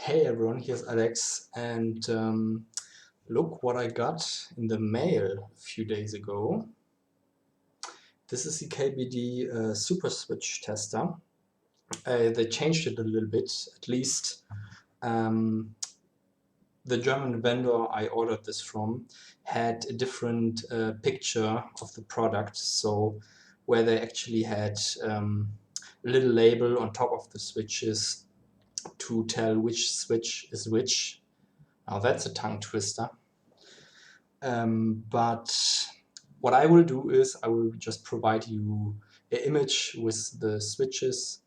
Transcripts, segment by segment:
Hey everyone, here's Alex, and look what I got in the mail a few days ago. This is the KBD SuperSwitchTester. They changed it a little bit, at least the German vendor I ordered this from had a different picture of the product, so where they actually had a little label on top of the switches to tell which switch is which. Now that's a tongue twister. But what I will do is I will just provide you an image with the switches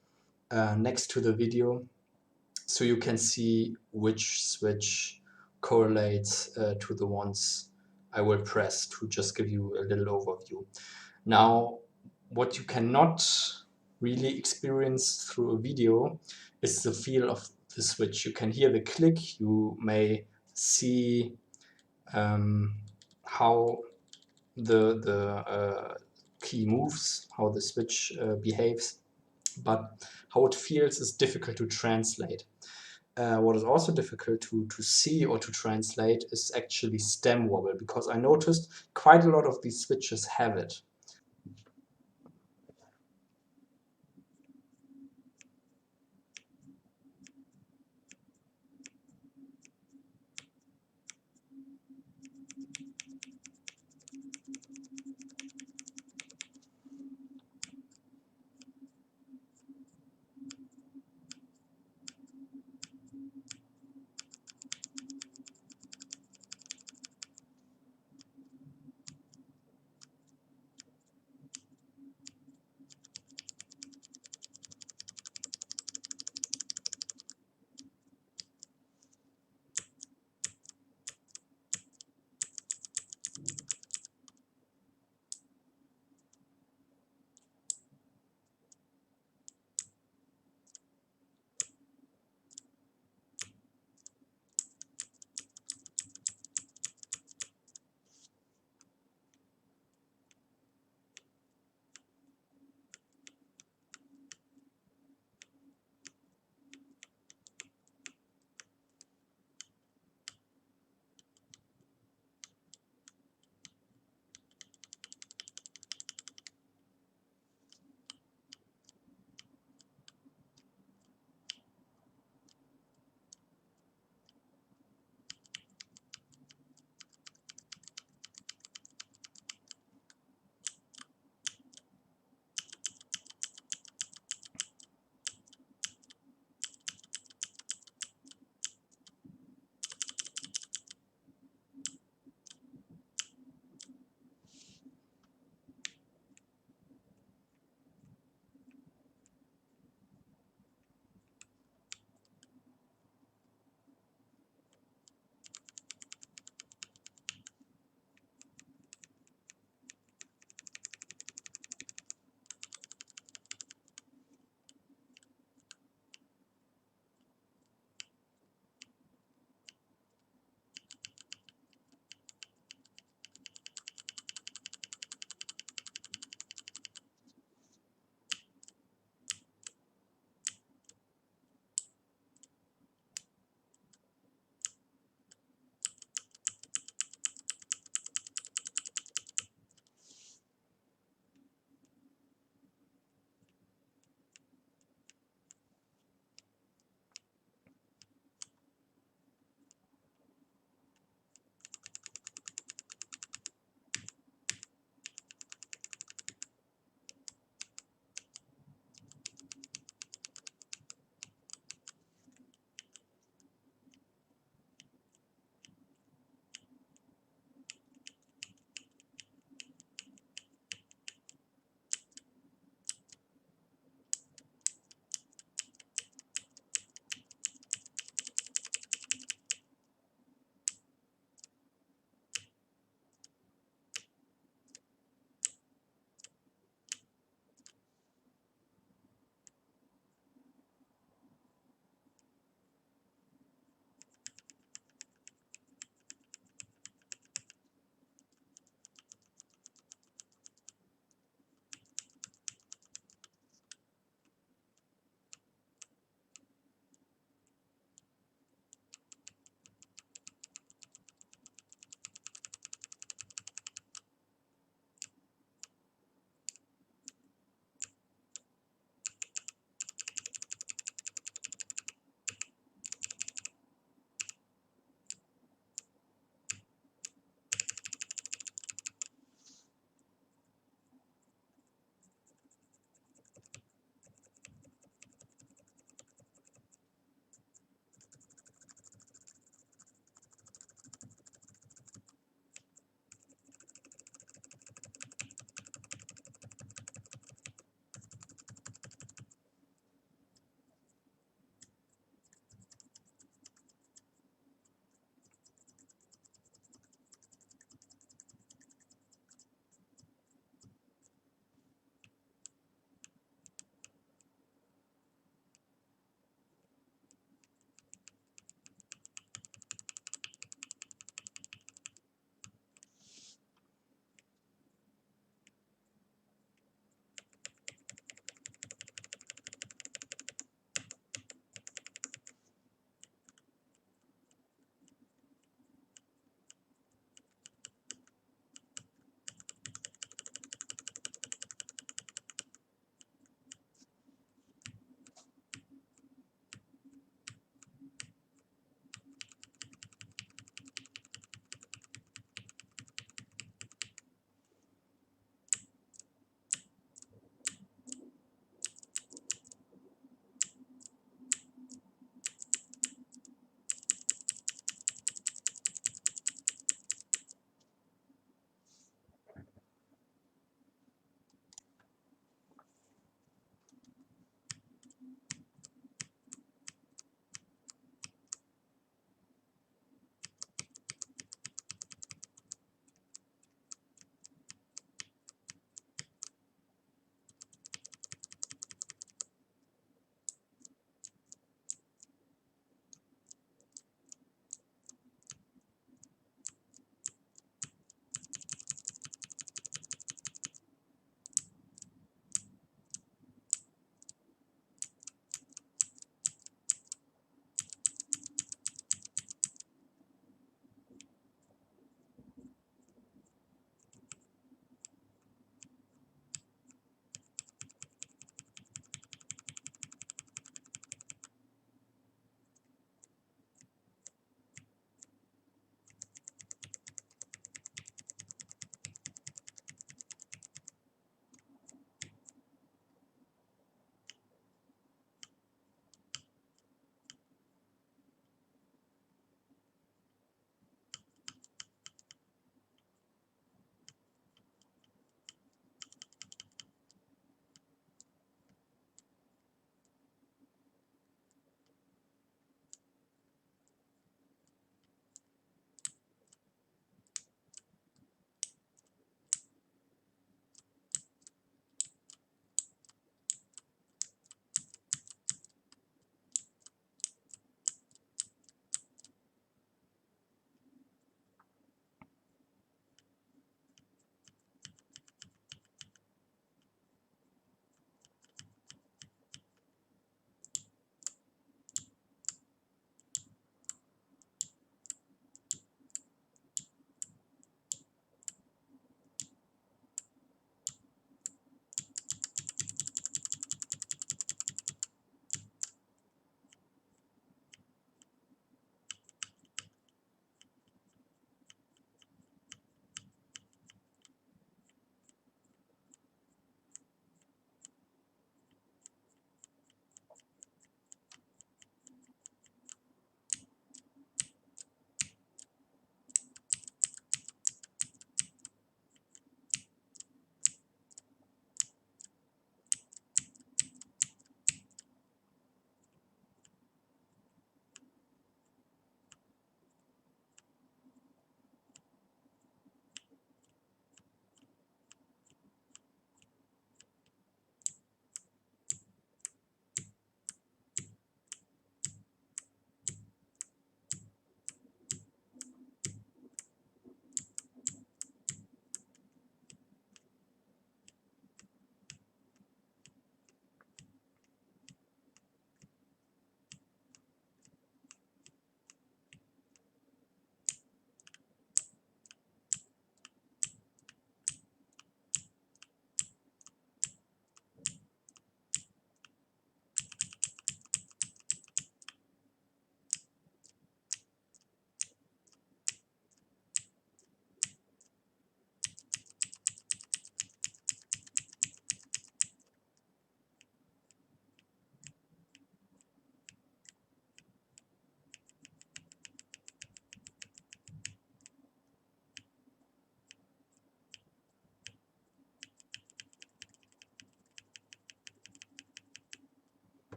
next to the video, so you can see which switch correlates to the ones I will press, to just give you a little overview. Now, what you cannot really experience through a video is the feel of the switch. You can hear the click, you may see how the key moves, how the switch behaves, but how it feels is difficult to translate. What is also difficult to see or to translate is actually stem wobble, because I noticed quite a lot of these switches have it.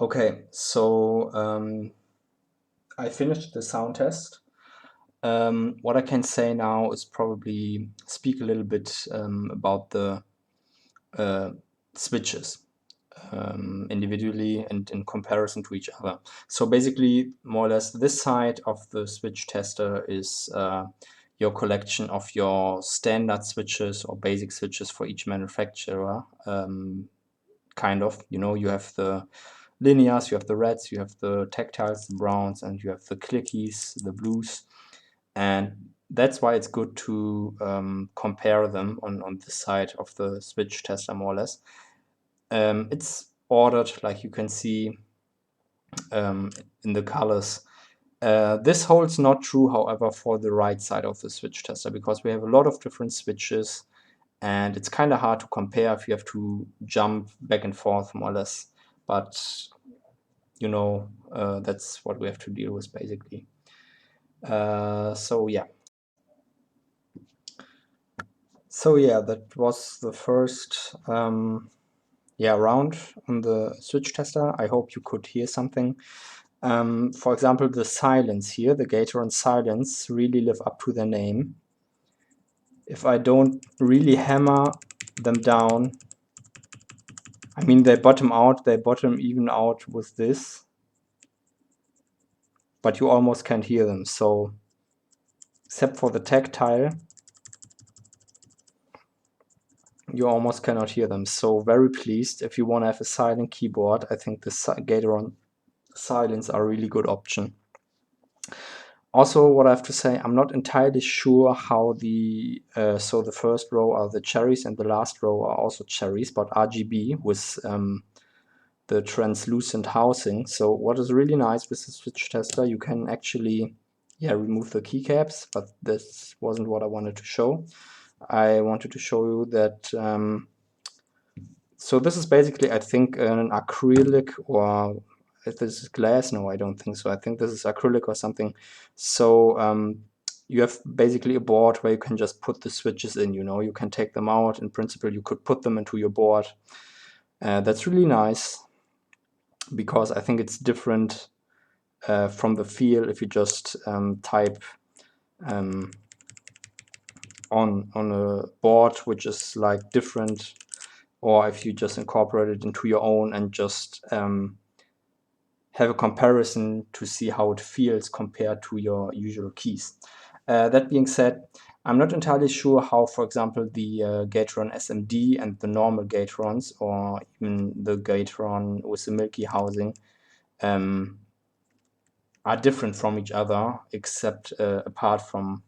Okay, so I finished the sound test. What I can say now is probably speak a little bit about the switches individually and in comparison to each other. So basically, more or less, this side of the switch tester is your collection of your standard switches or basic switches for each manufacturer. Kind of, you know, you have the linears, you have the reds, you have the tactiles, the browns, and you have the clickies, the blues. And that's why it's good to compare them on this side of the switch tester, more or less. It's ordered, like you can see in the colors. This holds not true, however, for the right side of the switch tester, because we have a lot of different switches and it's kind of hard to compare if you have to jump back and forth, more or less. But you know, that's what we have to deal with, basically. So yeah. So yeah, that was the first round on the switch tester. I hope you could hear something. For example, the silence here, the Gateron silence, really live up to their name. If I don't really hammer them down, I mean, they bottom out, they bottom even out with this, but you almost can't hear them. So, except for the tactile, you almost cannot hear them. So, very pleased. If you want to have a silent keyboard, I think the Gateron silence are a really good option. Also, what I have to say, I'm not entirely sure how so the first row are the cherries and the last row are also cherries, but RGB with the translucent housing. So what is really nice with the switch tester, you can actually remove the keycaps, but this wasn't what I wanted to show. I wanted to show you that so this is basically, I think, an acrylic, or if this is glass, no, I don't think so. I think this is acrylic or something. So you have basically a board where you can just put the switches in, you know, you can take them out. In principle, you could put them into your board. That's really nice, because I think it's different from the feel if you just type on a board which is like different, or if you just incorporate it into your own and just have a comparison to see how it feels compared to your usual keys. That being said, I'm not entirely sure how, for example, the Gateron SMD and the normal Gaterons, or even the Gateron with the milky housing, are different from each other, except apart from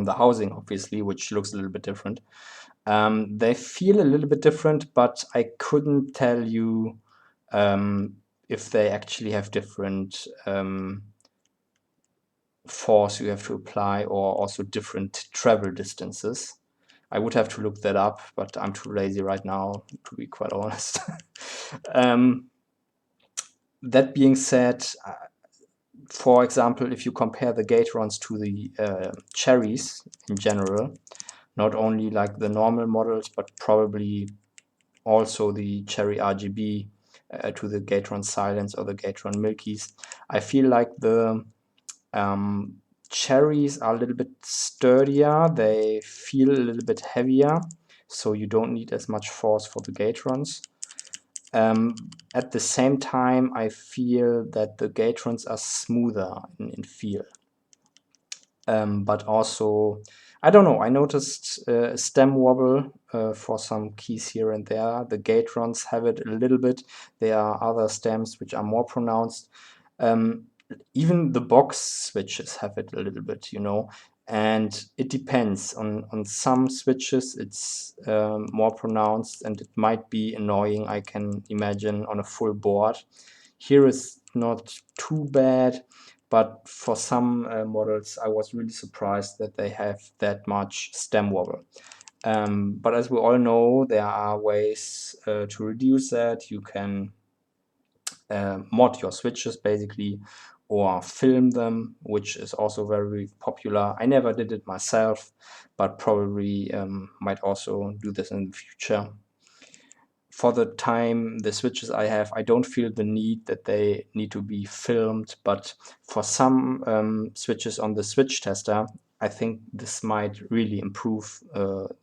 the housing, obviously, which looks a little bit different. They feel a little bit different, but I couldn't tell you if they actually have different force you have to apply, or also different travel distances. I would have to look that up, but I'm too lazy right now, to be quite honest. That being said, for example, if you compare the Gaterons to the cherries in general, not only like the normal models, but probably also the cherry RGB to the Gateron Silence or the Gateron Milkies, I feel like the cherries are a little bit sturdier, they feel a little bit heavier, so you don't need as much force for the Gaterons. At the same time, I feel that the Gaterons are smoother in feel. But also, I don't know, I noticed a stem wobble for some keys here and there. The Gaterons have it a little bit. There are other stems which are more pronounced. Even the box switches have it a little bit, you know, and it depends. On some switches it's more pronounced, and it might be annoying, I can imagine, on a full board. Here is not too bad, but for some models I was really surprised that they have that much stem wobble. But as we all know, there are ways to reduce that. You can mod your switches basically, or film them, which is also very popular. I never did it myself, but probably might also do this in the future. for the time, the switches I have, I don't feel the need that they need to be filmed, but for some switches on the switch tester, I think this might really improve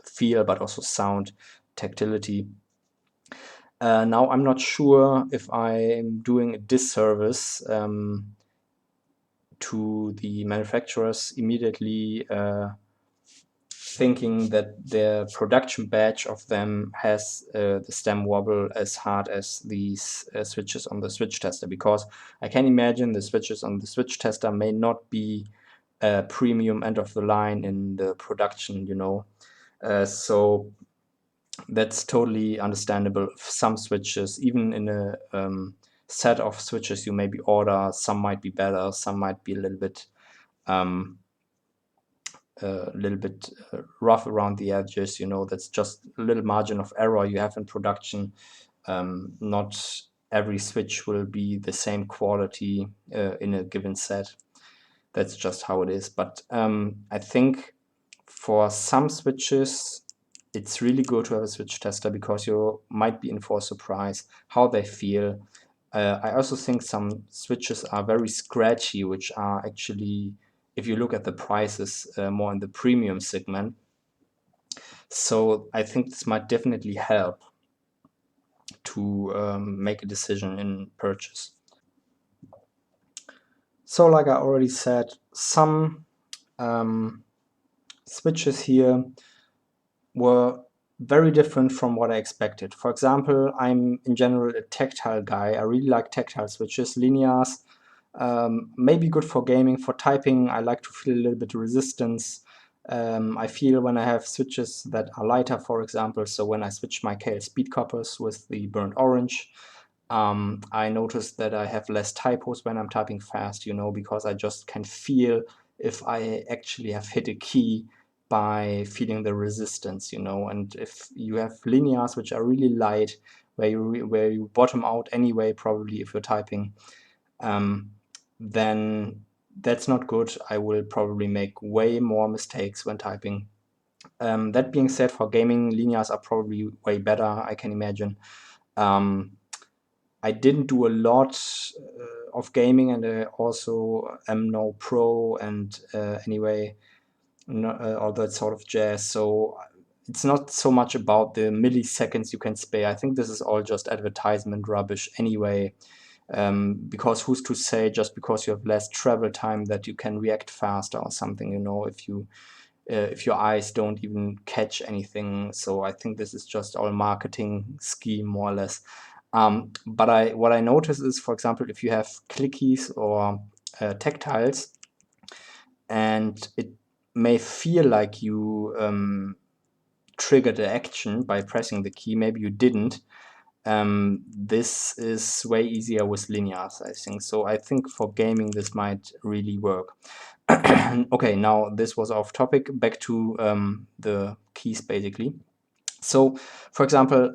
feel, but also sound, tactility. Now I'm not sure if I'm doing a disservice to the manufacturers immediately thinking that their production batch of them has the stem wobble as hard as these switches on the switch tester, because I can imagine the switches on the switch tester may not be premium end of the line in the production, you know. So that's totally understandable. Some switches, even in a set of switches you maybe order, some might be better, some might be a little bit rough around the edges, you know. That's just a little margin of error you have in production. Not every switch will be the same quality in a given set. That's just how it is. But I think for some switches it's really good to have a switch tester, because you might be in for a surprise how they feel. I also think some switches are very scratchy, which are actually, if you look at the prices, more in the premium segment. So I think this might definitely help to make a decision in purchase. So like I already said, some switches here were very different from what I expected. For example, I'm in general a tactile guy. I really like tactile switches, linears. Maybe good for gaming. For typing, I like to feel a little bit of resistance. I feel when I have switches that are lighter, for example, so when I switch my KL speed coppers with the burnt orange, I notice that I have less typos when I'm typing fast, you know, because I just can feel if I actually have hit a key by feeling the resistance, you know. And if you have linears which are really light, where you bottom out anyway, probably if you're typing, then that's not good. I will probably make way more mistakes when typing. That being said, for gaming, linears are probably way better, I can imagine. I didn't do a lot of gaming, and I also am no pro, and anyway, all that sort of jazz. So it's not so much about the milliseconds you can spare. I think this is all just advertisement rubbish anyway. Because who's to say just because you have less travel time that you can react faster or something, you know, if your eyes don't even catch anything. So I think this is just all marketing scheme, more or less. But what I notice is, for example, if you have clickies or tactiles, and it may feel like you triggered the action by pressing the key, maybe you didn't. This is way easier with linears, I think. So I think for gaming this might really work. Okay, now this was off topic. Back to the keys, basically. So, for example,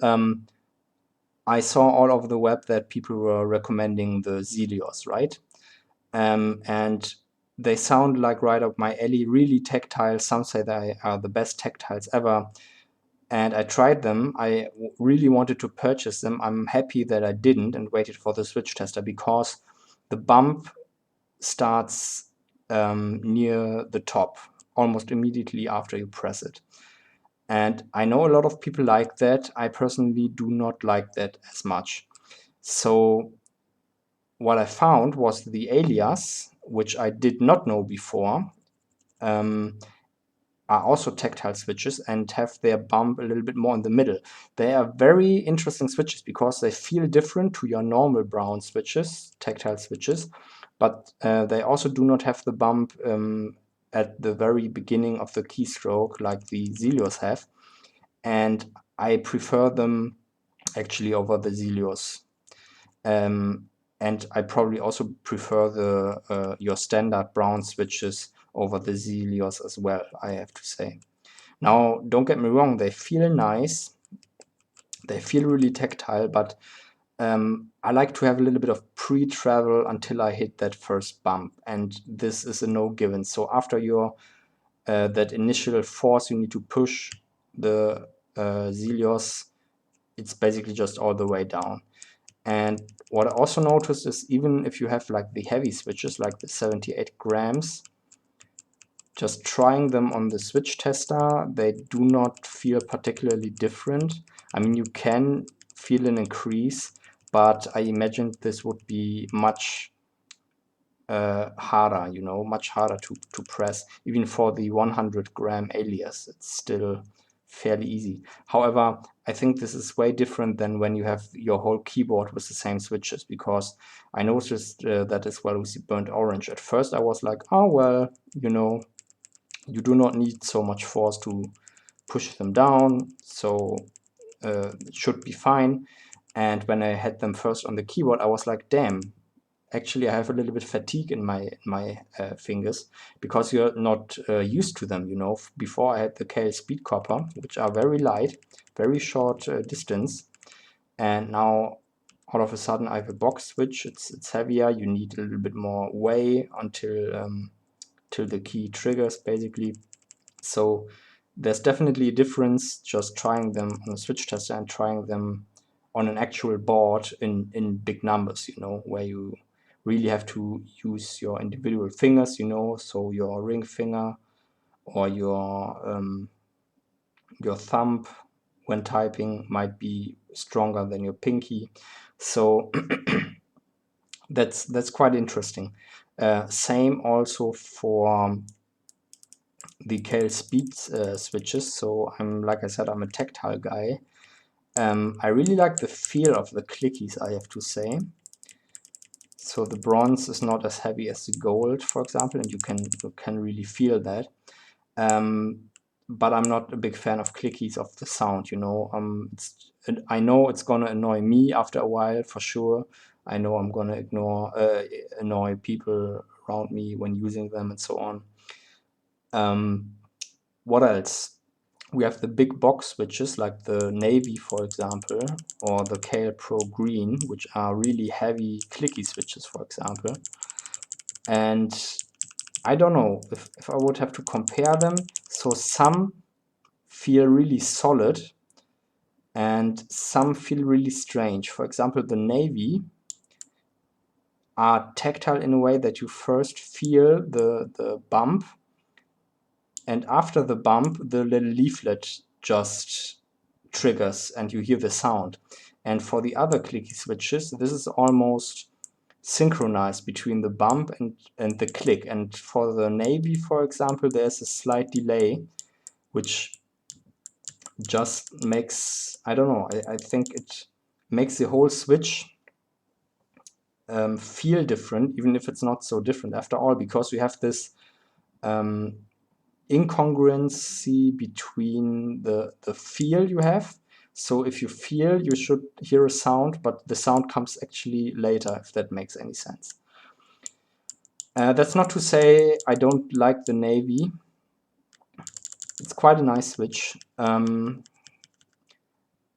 I saw all over the web that people were recommending the Zelios, right? And they sound like right up my alley, really tactile. Some say they are the best tactiles ever. And I tried them. I really wanted to purchase them. I'm happy that I didn't and waited for the switch tester, because the bump starts near the top almost immediately after you press it. And I know a lot of people like that. I personally do not like that as much. So what I found was the alias, which I did not know before, are also tactile switches and have their bump a little bit more in the middle. They are very interesting switches because they feel different to your normal brown switches, tactile switches, but they also do not have the bump at the very beginning of the keystroke like the Zelios have. And I prefer them actually over the Zelios. And I probably also prefer the your standard brown switches over the Zelios as well, I have to say. Now, don't get me wrong, they feel nice, they feel really tactile, but I like to have a little bit of pre-travel until I hit that first bump, and this is a no-given. So after your that initial force you need to push the Zelios, it's basically just all the way down. And what I also noticed is, even if you have like the heavy switches, like the 78 grams, just trying them on the switch tester, they do not feel particularly different. I mean, you can feel an increase, but I imagined this would be much harder, you know, much harder to press. Even for the 100-gram alias, it's still fairly easy. However, I think this is way different than when you have your whole keyboard with the same switches, because I noticed that as well with the burnt orange. At first I was like, oh well, you know, you do not need so much force to push them down, so it should be fine. And when I had them first on the keyboard, I was like, damn, actually I have a little bit fatigue in my fingers, because you're not used to them, you know. Before I had the KL speed copper, which are very light, very short distance, and now all of a sudden I have a box switch. It's heavier, you need a little bit more way until till the key triggers basically. So there's definitely a difference just trying them on a switch tester and trying them on an actual board in big numbers, you know, where you really have to use your individual fingers, you know, so your ring finger or your thumb when typing might be stronger than your pinky. So that's quite interesting. Same also for the KL speed switches. So like I said, I'm a tactile guy. I really like the feel of the clickies, I have to say. So the bronze is not as heavy as the gold, for example, and you can really feel that. But I'm not a big fan of clickies of the sound, you know. I know it's gonna annoy me after a while, for sure. I know I'm gonna annoy people around me when using them and so on. What else? We have the big box switches like the Navy, for example, or the KL Pro Green, which are really heavy clicky switches, for example. And I don't know if I would have to compare them. So some feel really solid and some feel really strange. For example, the Navy are tactile in a way that you first feel the bump, and after the bump the little leaflet just triggers and you hear the sound. And for the other clicky switches, this is almost synchronized between the bump and the click. And for the Navy, for example, there's a slight delay, which just makes, I don't know, I think it makes the whole switch feel different, even if it's not so different after all, because we have this incongruency between the feel you have. So if you feel, you should hear a sound, but the sound comes actually later, if that makes any sense. That's not to say I don't like the Navy. It's quite a nice switch.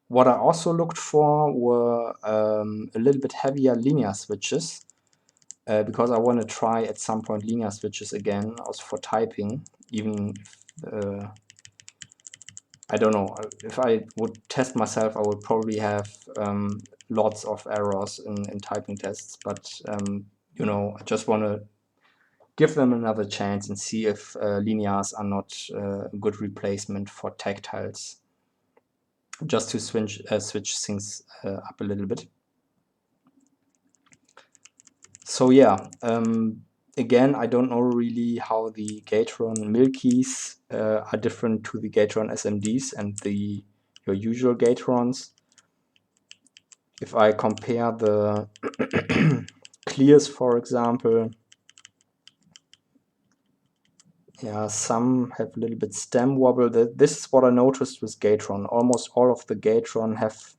What I also looked for were a little bit heavier linear switches, because I want to try at some point linear switches again, also for typing, even if I don't know, if I would test myself, I would probably have lots of errors in typing tests, but you know, I just want to give them another chance and see if linears are not a good replacement for tactiles, just to switch things up a little bit. So yeah, again, I don't know really how the Gatron Milkies are different to the Gatron SMDs and your usual Gatrons. If I compare the clears, for example, yeah, some have a little bit stem wobble. This is what I noticed with Gatron. Almost all of the Gatron have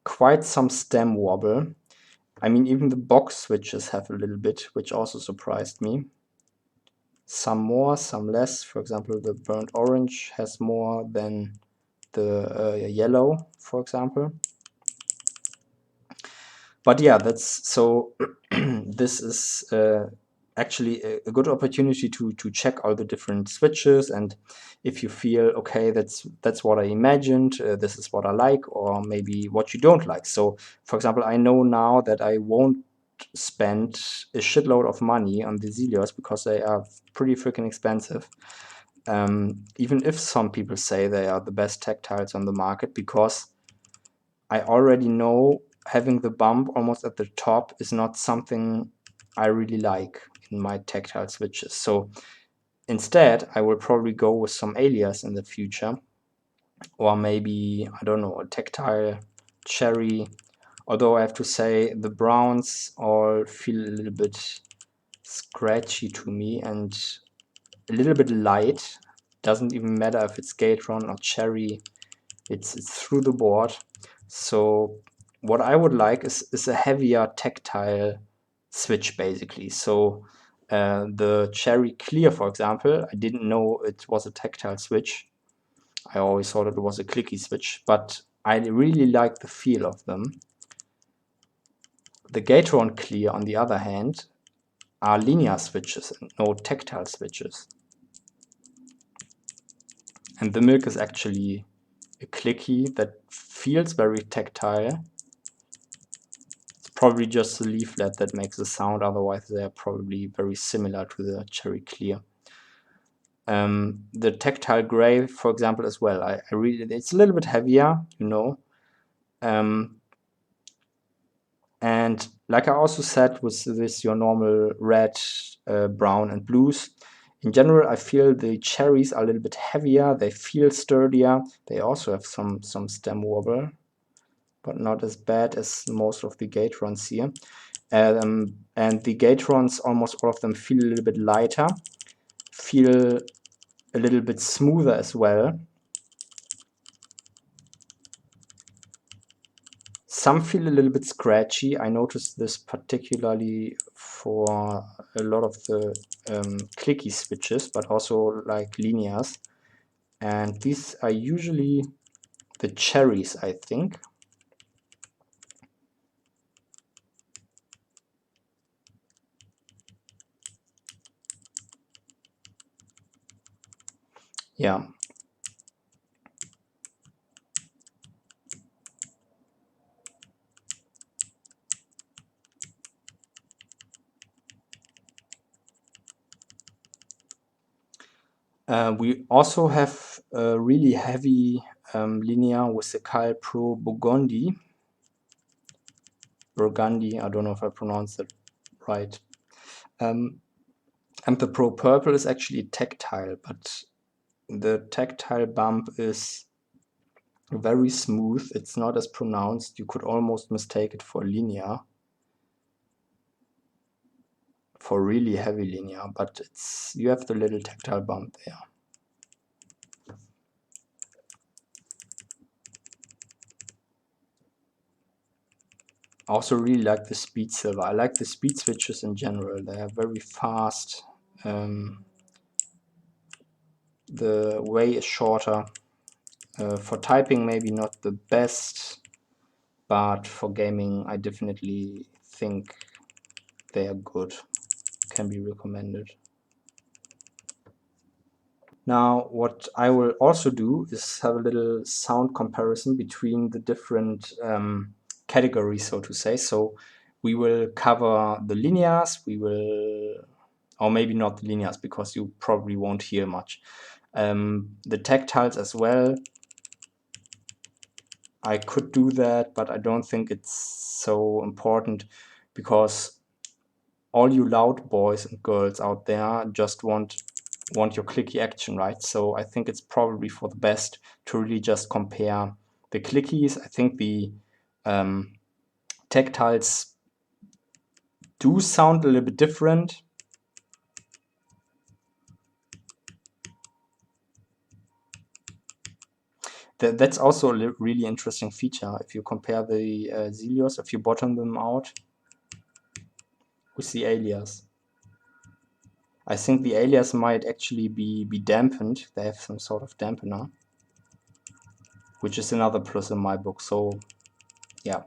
quite some stem wobble. I mean, even the box switches have a little bit, which also surprised me. Some more, some less. For example, the burnt orange has more than the yellow, for example. But yeah, that's so. This is actually a good opportunity to check all the different switches, and if you feel okay, that's what I imagined, this is what I like, or maybe what you don't like. So for example, I know now that I won't spend a shitload of money on the Zelios because they are pretty freaking expensive, even if some people say they are the best tactiles on the market, because I already know having the bump almost at the top is not something I really like in my tactile switches. So instead, I will probably go with some alias in the future, or maybe, I don't know, a tactile cherry. Although I have to say the browns all feel a little bit scratchy to me and a little bit light. Doesn't even matter if it's Gatron or cherry, it's through the board. So what I would like is a heavier tactile switch, basically. So the cherry clear, for example, I didn't know it was a tactile switch. I always thought it was a clicky switch, but I really like the feel of them. The Gatron clear, on the other hand, are linear switches and no tactile switches. And the milk is actually a clicky that feels very tactile. It's probably just the leaflet that makes the sound, otherwise they are probably very similar to the cherry clear. The tactile gray, for example, as well. I really, it's a little bit heavier, you know. And like I also said with this, your normal red, brown and blues, in general I feel the cherries are a little bit heavier, they feel sturdier, they also have some stem wobble, but not as bad as most of the Gatrons here. And the Gatrons, almost all of them, feel a little bit lighter, feel a little bit smoother as well. Some feel a little bit scratchy. I noticed this particularly for a lot of the clicky switches, but also like linears. And these are usually the cherries, I think. Yeah. We also have a really heavy linear with the Kyle Pro Burgundy. I don't know if I pronounced it right. And the Pro Purple is actually tactile, but the tactile bump is very smooth. It's not as pronounced. You could almost mistake it for linear, for really heavy linear, but it's, you have the little tactile bump there. I also really like the speed silver. I like the speed switches in general. They are very fast. The way is shorter. For typing, maybe not the best, but for gaming, I definitely think they are good. Can be recommended. Now, what I will also do is have a little sound comparison between the different categories, so to say. So we will cover the linears, we will, or maybe not the linears, because you probably won't hear much. The tactiles as well. I could do that, but I don't think it's so important, because all you loud boys and girls out there just want your clicky action, right? So I think it's probably for the best to really just compare the clickies. I think the tactiles do sound a little bit different. That's also a really interesting feature. If you compare the Zelios, if you bottom them out with the alias, I think the alias might actually be dampened. They have some sort of dampener, which is another plus in my book. So yeah.